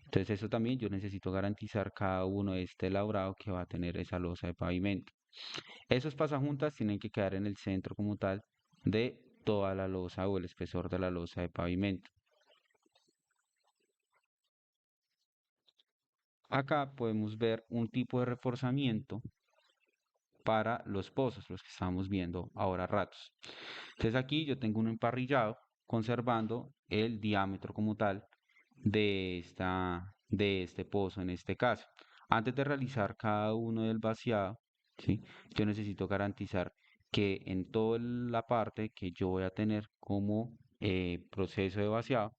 Entonces eso también yo necesito garantizar cada uno de este labrado que va a tener esa losa de pavimento. Esos pasajuntas tienen que quedar en el centro como tal de toda la losa o el espesor de la losa de pavimento. Acá podemos ver un tipo de reforzamiento para los pozos, los que estamos viendo ahora a ratos. Entonces aquí yo tengo un emparrillado conservando el diámetro como tal de este pozo en este caso. Antes de realizar cada uno del vaciado, ¿sí? Yo necesito garantizar que en toda la parte que yo voy a tener como proceso de vaciado,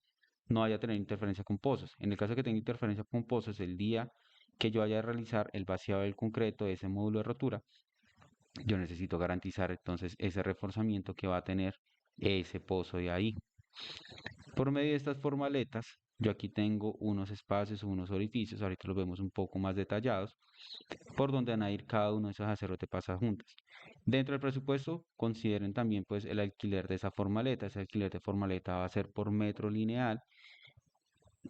no vaya a tener interferencia con pozos. En el caso que tenga interferencia con pozos, el día que yo vaya a realizar el vaciado del concreto de ese módulo de rotura, yo necesito garantizar entonces ese reforzamiento que va a tener ese pozo de ahí. Por medio de estas formaletas, yo aquí tengo unos espacios, unos orificios, ahorita los vemos un poco más detallados, por donde van a ir cada uno de esos aceros de pasajuntas. Dentro del presupuesto, consideren también pues el alquiler de esa formaleta. Ese alquiler de formaleta va a ser por metro lineal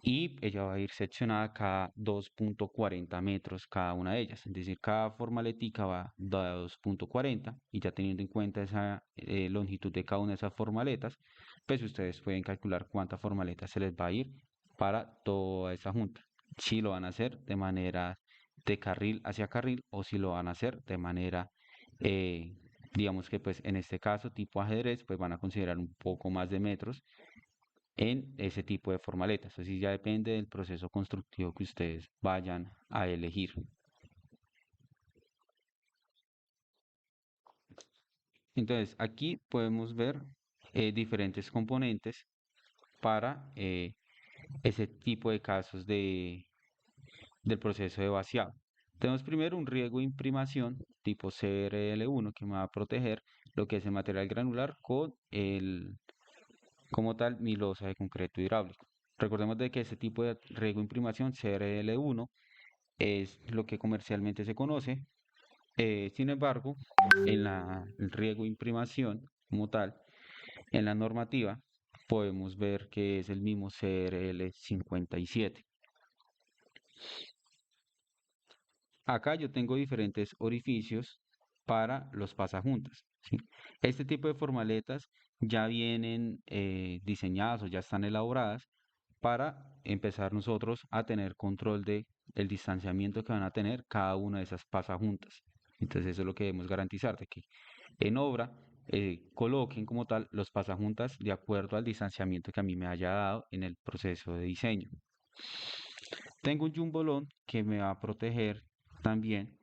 y ella va a ir seccionada cada 2,40 metros cada una de ellas. Es decir, cada formaletica va de 2,40 y ya teniendo en cuenta esa longitud de cada una de esas formaletas, pues ustedes pueden calcular cuántas formaletas se les va a ir para toda esa junta. Si lo van a hacer de manera de carril hacia carril o si lo van a hacer de manera, eh, digamos que pues en este caso tipo ajedrez, pues van a considerar un poco más de metros en ese tipo de formaletas. Así ya depende del proceso constructivo que ustedes vayan a elegir. Entonces, aquí podemos ver diferentes componentes para ese tipo de casos del proceso de vaciado. Tenemos primero un riego de imprimación tipo CRL1 que me va a proteger lo que es el material granular con como tal, mi losa de concreto hidráulico. Recordemos de que este tipo de riego de imprimación CRL1 es lo que comercialmente se conoce. Sin embargo, el riego de imprimación como tal, en la normativa, podemos ver que es el mismo CRL 57. Acá yo tengo diferentes orificios para los pasajuntas, ¿sí? Este tipo de formaletas ya vienen diseñadas o ya están elaboradas para empezar nosotros a tener control de el distanciamiento que van a tener cada una de esas pasajuntas. Entonces eso es lo que debemos garantizar, de que en obra coloquen como tal los pasajuntas de acuerdo al distanciamiento que a mí me haya dado en el proceso de diseño. Tengo un jumbolón que me va a proteger también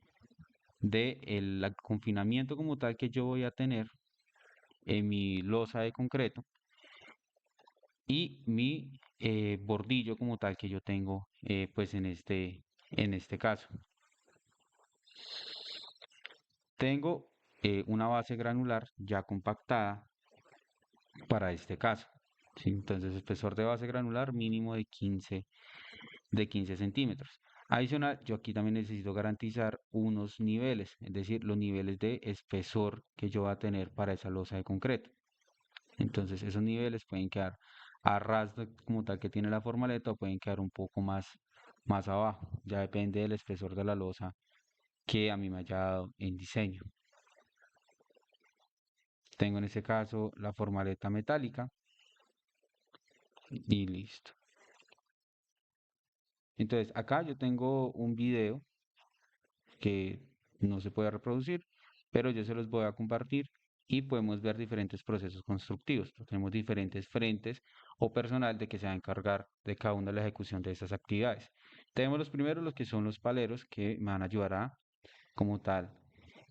de el confinamiento como tal que yo voy a tener en mi losa de concreto y mi bordillo como tal que yo tengo pues en este caso. Tengo una base granular ya compactada para este caso, ¿sí? Entonces, espesor de base granular mínimo de 15 centímetros. Adicional, yo aquí también necesito garantizar unos niveles, es decir, los niveles de espesor que yo voy a tener para esa losa de concreto. Entonces, esos niveles pueden quedar a ras como tal que tiene la formaleta o pueden quedar un poco más abajo. Ya depende del espesor de la losa que a mí me haya dado en diseño. Tengo en este caso la formaleta metálica y listo. Entonces, acá yo tengo un video que no se puede reproducir, pero yo se los voy a compartir y podemos ver diferentes procesos constructivos. Tenemos diferentes frentes o personal de que se va a encargar de cada una de la ejecución de esas actividades. Tenemos los primeros, los que son los paleros, que me van a ayudar a, como tal,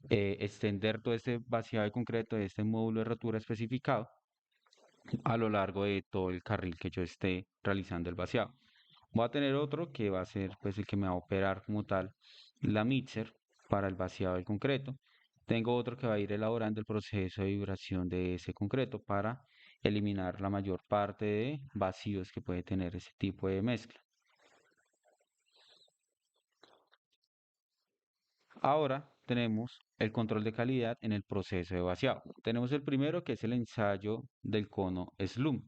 extender todo este vaciado de concreto de este módulo de rotura especificado a lo largo de todo el carril que yo esté realizando el vaciado. Voy a tener otro que va a ser pues el que me va a operar como tal la mixer para el vaciado del concreto. Tengo otro que va a ir elaborando el proceso de vibración de ese concreto para eliminar la mayor parte de vacíos que puede tener ese tipo de mezcla. Ahora tenemos el control de calidad en el proceso de vaciado. Tenemos el primero que es el ensayo del cono SLUM.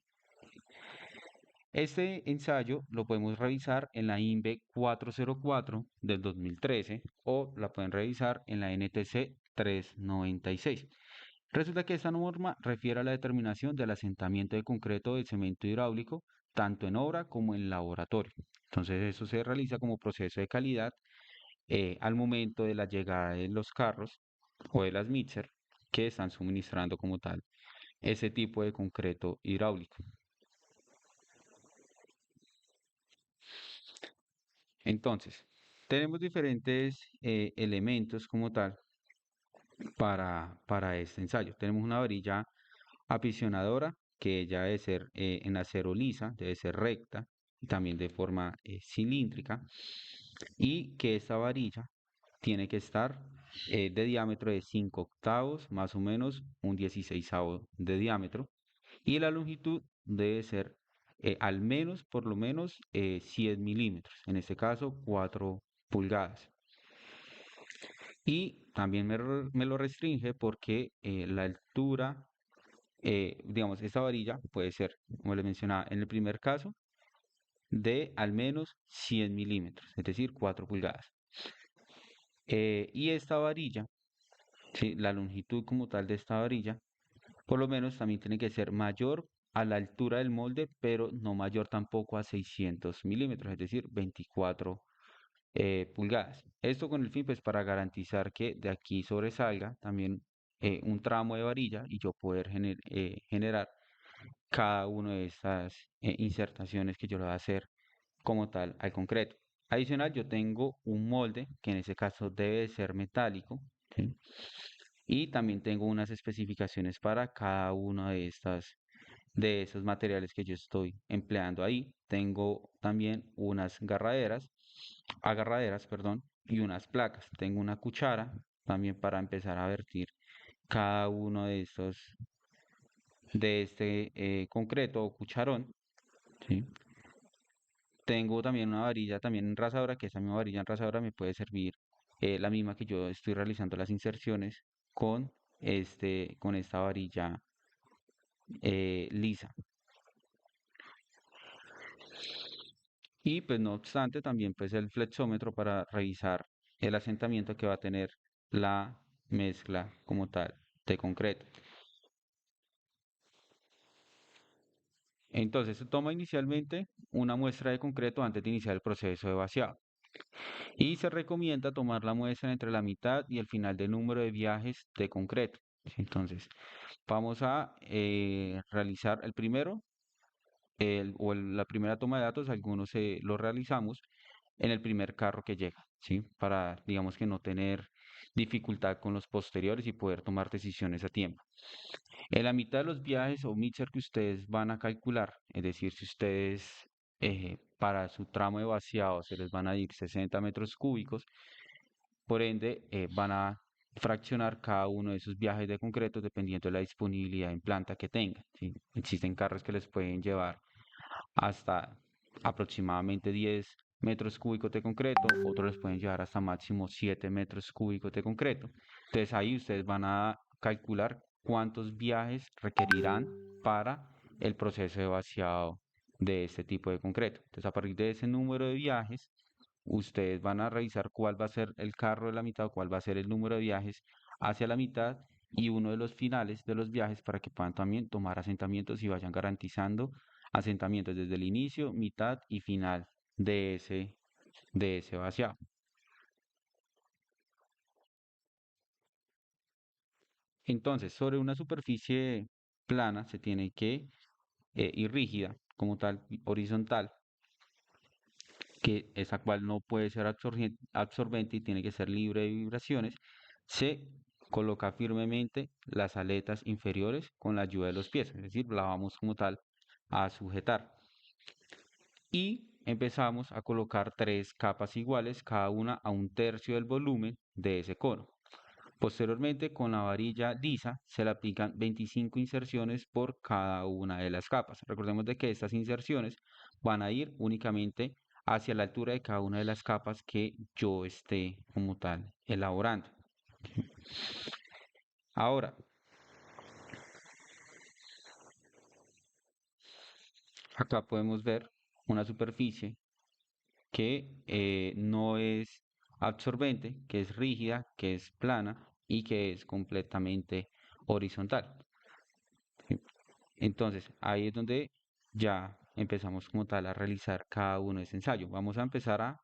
Este ensayo lo podemos revisar en la INVE 404 del 2013 o la pueden revisar en la NTC 396. Resulta que esta norma refiere a la determinación del asentamiento de concreto de cemento hidráulico tanto en obra como en laboratorio. Entonces eso se realiza como proceso de calidad al momento de la llegada de los carros o de las mixer que están suministrando como tal ese tipo de concreto hidráulico. Entonces, tenemos diferentes elementos como tal para este ensayo. Tenemos una varilla apisionadora que ya debe ser en acero lisa, debe ser recta y también de forma cilíndrica y que esta varilla tiene que estar de diámetro de 5 octavos, más o menos un 16 de diámetro y la longitud debe ser al menos, por lo menos, 100 milímetros, en este caso 4 pulgadas. Y también me lo restringe porque la altura, digamos, esta varilla puede ser, como le mencionaba, en el primer caso, de al menos 100 milímetros, es decir, 4 pulgadas. Y esta varilla, ¿sí? La longitud como tal de esta varilla, por lo menos también tiene que ser mayor a la altura del molde, pero no mayor tampoco a 600 milímetros, es decir, 24 pulgadas. Esto con el fin, pues, para garantizar que de aquí sobresalga también un tramo de varilla y yo poder generar cada una de estas insertaciones que yo le voy a hacer como tal al concreto. Adicional, yo tengo un molde que en ese caso debe de ser metálico, ¿sí? Y también tengo unas especificaciones para cada una de esos materiales que yo estoy empleando ahí. Tengo también unas agarraderas, perdón, y unas placas. Tengo una cuchara también para empezar a vertir cada uno de estos, de este concreto o cucharón, ¿sí? Tengo también una varilla también enrasadora, que esa misma varilla enrasadora me puede servir la misma que yo estoy realizando las inserciones con con esta varilla lisa. Y pues no obstante, también pues el flexómetro para revisar el asentamiento que va a tener la mezcla como tal de concreto. Entonces se toma inicialmente una muestra de concreto antes de iniciar el proceso de vaciado y se recomienda tomar la muestra entre la mitad y el final del número de viajes de concreto. Entonces vamos a realizar el primero la primera toma de datos, algunos lo realizamos en el primer carro que llega, ¿sí? Para, digamos que no tener dificultad con los posteriores y poder tomar decisiones a tiempo. En la mitad de los viajes o mixer que ustedes van a calcular, es decir, si ustedes para su tramo de vaciado se les van a ir 60 metros cúbicos, por ende van a fraccionar cada uno de esos viajes de concreto dependiendo de la disponibilidad en planta que tengan, ¿sí? Existen carros que les pueden llevar hasta aproximadamente 10 metros cúbicos de concreto, otros les pueden llevar hasta máximo 7 metros cúbicos de concreto. Entonces ahí ustedes van a calcular cuántos viajes requerirán para el proceso de vaciado de este tipo de concreto. Entonces a partir de ese número de viajes, ustedes van a revisar cuál va a ser el carro de la mitad o cuál va a ser el número de viajes hacia la mitad y uno de los finales de los viajes para que puedan también tomar asentamientos y vayan garantizando asentamientos desde el inicio, mitad y final de ese vaciado. Entonces, sobre una superficie plana se tiene que, y rígida, como tal, horizontal, que esa cual no puede ser absorbente y tiene que ser libre de vibraciones, se coloca firmemente las aletas inferiores con la ayuda de los pies, es decir, la vamos como tal a sujetar. Y empezamos a colocar tres capas iguales, cada una a un tercio del volumen de ese cono. Posteriormente, con la varilla lisa se le aplican 25 inserciones por cada una de las capas. Recordemos de que estas inserciones van a ir únicamente hacia la altura de cada una de las capas que yo esté como tal elaborando. Ahora, acá podemos ver una superficie que no es absorbente, que es rígida, que es plana y que es completamente horizontal. ¿Sí? Entonces, ahí es donde ya empezamos como tal a realizar cada uno de ese ensayo. Vamos a empezar a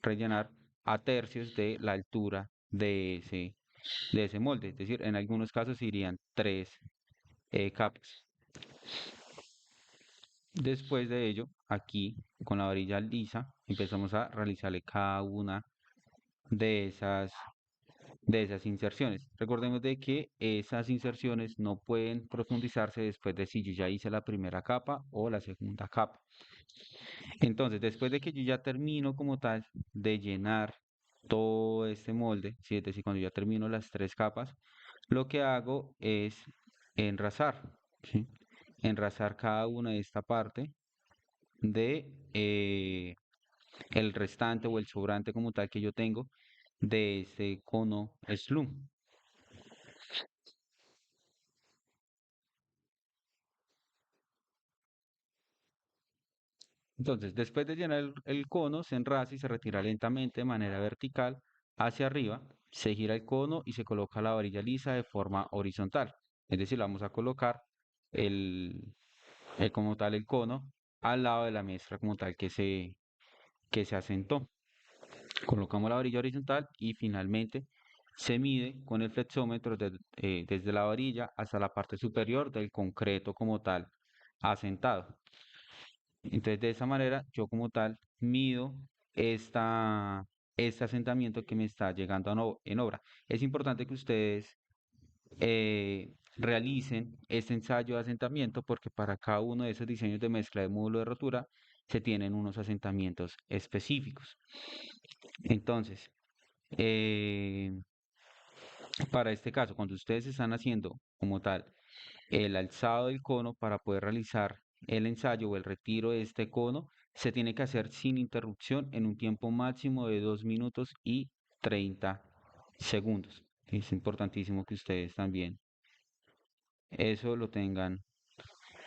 rellenar a tercios de la altura de ese molde. Es decir, en algunos casos irían tres capas. Después de ello, aquí con la varilla lisa empezamos a realizarle cada una de esas inserciones. Recordemos de que esas inserciones no pueden profundizarse después de si yo ya hice la primera capa o la segunda capa. Entonces, después de que yo ya termino como tal de llenar todo este molde, ¿sí? Es decir, cuando ya termino las tres capas, lo que hago es enrasar, ¿sí? Enrasar cada una de esta parte de el restante o el sobrante como tal que yo tengo de este cono slum. Entonces, después de llenar el cono, se enrasa y se retira lentamente de manera vertical hacia arriba, se gira el cono y se coloca la varilla lisa de forma horizontal. Es decir, vamos a colocar el, como tal el cono al lado de la muestra como tal que se asentó. Colocamos la varilla horizontal y finalmente se mide con el flexómetro desde la varilla hasta la parte superior del concreto como tal asentado. Entonces, de esa manera, yo como tal mido este asentamiento que me está llegando en obra. Es importante que ustedes realicen este ensayo de asentamiento porque para cada uno de esos diseños de mezcla de módulo de rotura se tienen unos asentamientos específicos. Entonces, eh, para este caso, cuando ustedes están haciendo como tal el alzado del cono para poder realizar el ensayo o el retiro de este cono, se tiene que hacer sin interrupción en un tiempo máximo de 2 minutos y 30 segundos. Es importantísimo que ustedes también eso lo tengan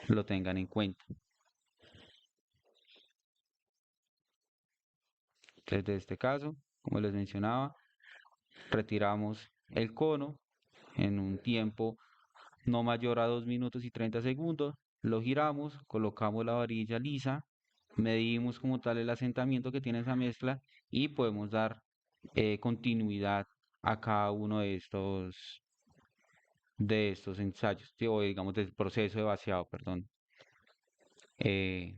en cuenta. Desde este caso, como les mencionaba, retiramos el cono en un tiempo no mayor a 2 minutos y 30 segundos, lo giramos, colocamos la varilla lisa, medimos como tal el asentamiento que tiene esa mezcla y podemos dar continuidad a cada uno de estos ensayos, ¿sí? O digamos del proceso de vaciado, perdón, eh,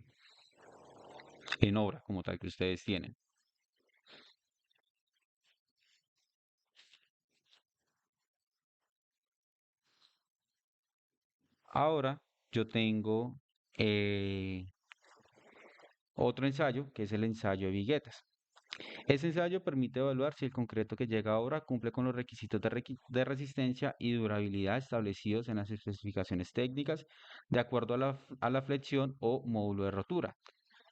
en obra como tal que ustedes tienen. Ahora yo tengo eh, otro ensayo que es el ensayo de viguetas. Ese ensayo permite evaluar si el concreto que llega a obra cumple con los requisitos de resistencia y durabilidad establecidos en las especificaciones técnicas de acuerdo a a la flexión o módulo de rotura.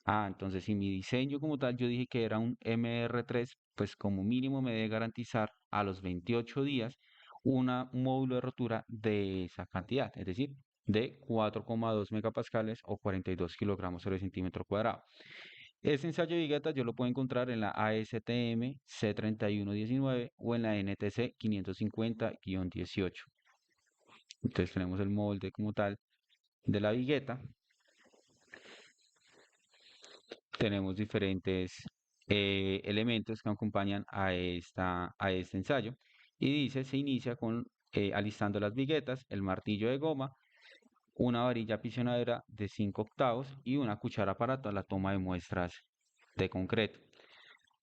Ah, entonces si mi diseño como tal yo dije que era un MR3, pues como mínimo me debe garantizar a los 28 días un módulo de rotura de esa cantidad, es decir, de 4,2 megapascales o 42 kilogramos sobre centímetro cuadrado. Ese ensayo de Vigueta yo lo puedo encontrar en la ASTM C3119 o en la NTC 550-18. Entonces tenemos el molde como tal de la vigueta, tenemos diferentes elementos que acompañan a este ensayo y dice, se inicia con alistando las viguetas, el martillo de goma, una varilla apisonadora de 5 octavos y una cuchara para la toma de muestras de concreto.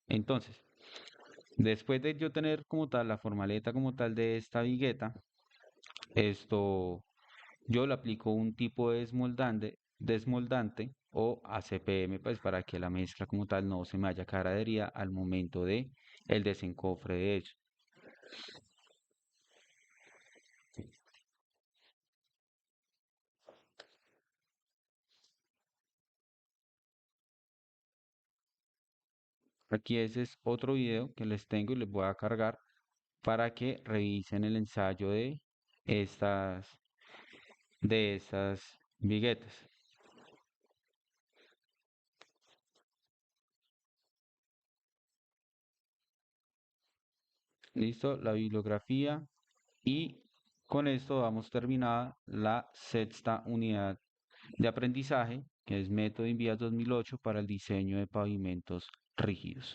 Entonces, después de yo tener como tal la formaleta como tal de esta vigueta, esto yo le aplico un tipo de desmoldante o ACPM, pues para que la mezcla como tal no se me haya cara adherida al momento de el desencofre de ellos. Aquí ese es otro video que les tengo y les voy a cargar para que revisen el ensayo estas de estas viguetas. Listo, la bibliografía y con esto vamos terminada la sexta unidad de aprendizaje, que es Método INVIAS 2008 para el diseño de pavimentos rígidos.